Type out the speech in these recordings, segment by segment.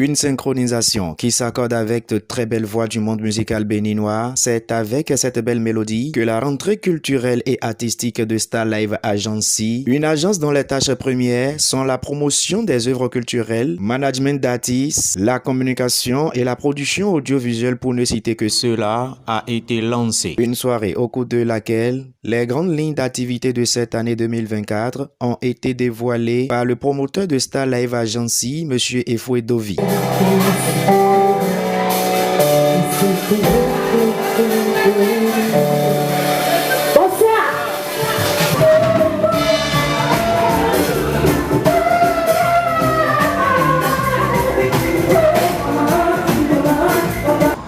Une synchronisation qui s'accorde avec de très belles voix du monde musical béninois. C'est avec cette belle mélodie que la rentrée culturelle et artistique de Star Live Agency, une agence dont les tâches premières sont la promotion des œuvres culturelles, management d'artistes, la communication et la production audiovisuelle pour ne citer que cela, a été lancée. Une soirée au cours de laquelle les grandes lignes d'activité de cette année 2024 ont été dévoilées par le promoteur de Star Live Agency, M. Efoué Dovi.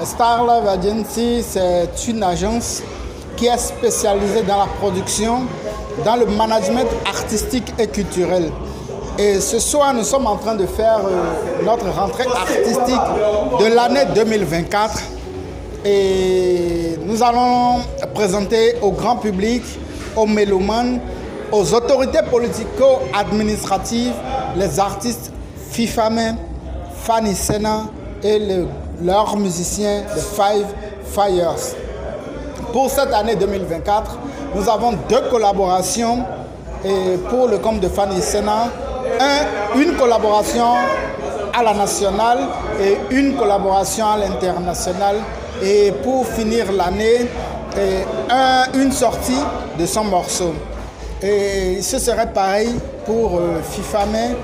Star Live Agency, c'est une agence qui est spécialisée dans la production, dans le management artistique et culturel. Et ce soir, nous sommes en train de faire notre rentrée artistique de l'année 2024. Et nous allons présenter au grand public, aux mélomanes, aux autorités politico-administratives, les artistes Fifame, Fanny Sena et leurs musiciens, les Five Fires. Pour cette année 2024, nous avons 2 collaborations et pour le compte de Fanny Sena. Une collaboration à la nationale et une collaboration à l'international. Et pour finir l'année, une sortie de son morceau. Et ce serait pareil pour Fifame,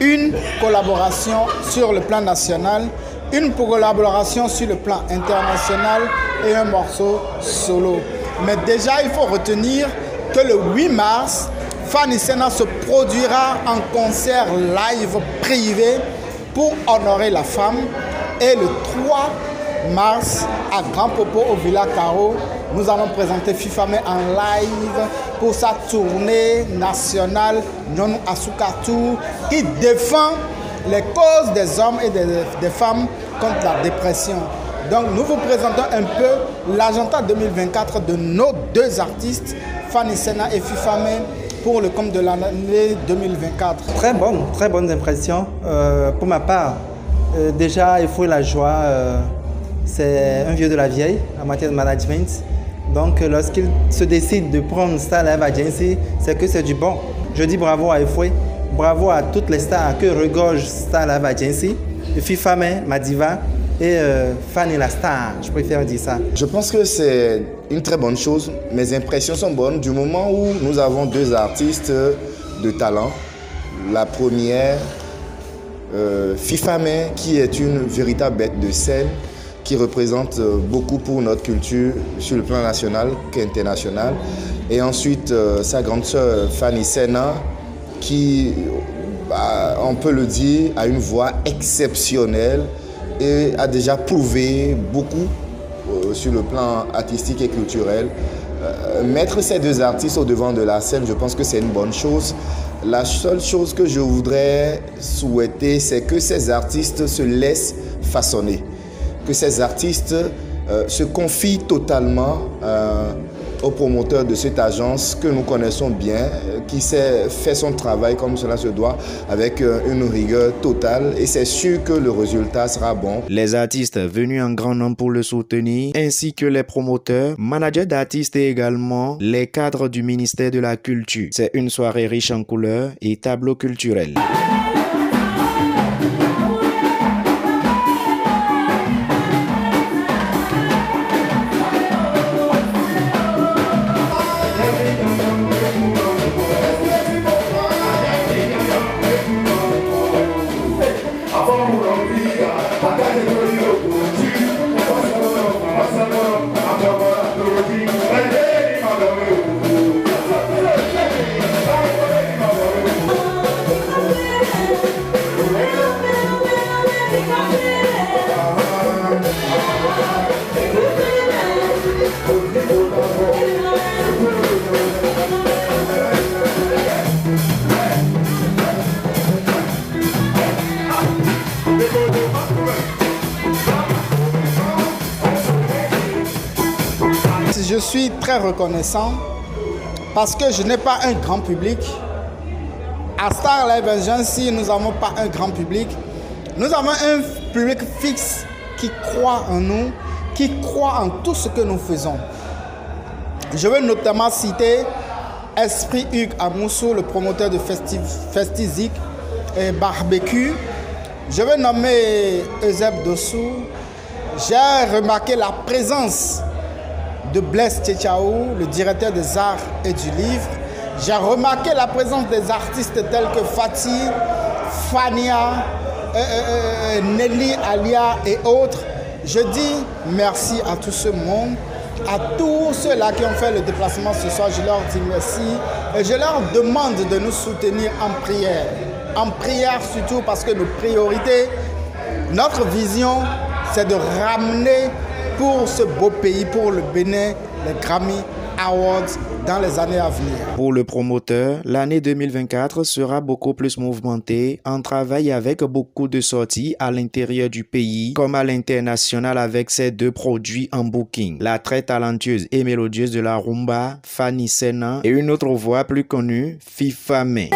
une collaboration sur le plan national, une collaboration sur le plan international et un morceau solo. Mais déjà, il faut retenir que le 8 mars, Fanny Sena se produira en concert live privé pour honorer la femme. Et le 3 mars, à Grand Popo au Villa Caro, nous allons présenter Fifame en live pour sa tournée nationale Non Asukatu qui défend les causes des hommes et des femmes contre la dépression. Donc nous vous présentons un peu l'agenda 2024 de nos 2 artistes, Fanny Sena et Fifame, pour le compte de l'année 2024. Très bonne impression. Pour ma part, déjà, il faut la joie. C'est un vieux de la vieille en matière de management. Donc, lorsqu'il se décide de prendre Star Live Agency, c'est que c'est du bon. Je dis bravo à Efoué, bravo à toutes les stars que regorge Star Live Agency, Fifame, Madiva, et Fanny la star, je préfère dire ça. Je pense que c'est une très bonne chose. Mes impressions sont bonnes du moment où nous avons 2 artistes de talent. La première, Fifame, qui est une véritable bête de scène, qui représente beaucoup pour notre culture sur le plan national qu'international. Et ensuite, sa grande sœur, Fanny Sena, qui, on peut le dire, a une voix exceptionnelle et a déjà prouvé beaucoup sur le plan artistique et culturel. Mettre ces 2 artistes au devant de la scène, je pense que c'est une bonne chose. La seule chose que je voudrais souhaiter, c'est que ces artistes se laissent façonner, que ces artistes se confient totalement au promoteur de cette agence que nous connaissons bien, qui sait faire son travail comme cela se doit, avec une rigueur totale, et c'est sûr que le résultat sera bon. Les artistes venus en grand nombre pour le soutenir, ainsi que les promoteurs, managers d'artistes et également les cadres du ministère de la Culture. C'est une soirée riche en couleurs et tableaux culturels. Je suis très reconnaissant parce que je n'ai pas un grand public. À Star Live Agency, nous n'avons pas un grand public. Nous avons un public fixe qui croit en nous, qui croit en tout ce que nous faisons. Je veux notamment citer Esprit Hugues Amoussou, le promoteur de Festizik et Barbecue. Je veux nommer Euseb Dossou. J'ai remarqué la présence de Blaise Tchétchaou, le directeur des arts et du livre. J'ai remarqué la présence des artistes tels que Fatih, Fania, Nelly Alia et autres. Je dis merci à tout ce monde, à tous ceux-là qui ont fait le déplacement ce soir. Je leur dis merci et je leur demande de nous soutenir en prière. En prière surtout parce que nos priorités, notre vision, c'est de ramener pour ce beau pays, pour le Bénin, les Grammy Awards dans les années à venir. Pour le promoteur, l'année 2024 sera beaucoup plus mouvementée en travail avec beaucoup de sorties à l'intérieur du pays comme à l'international avec ses 2 produits en booking. La très talentueuse et mélodieuse de la rumba, Fanny Sena, et une autre voix plus connue, FIFA May.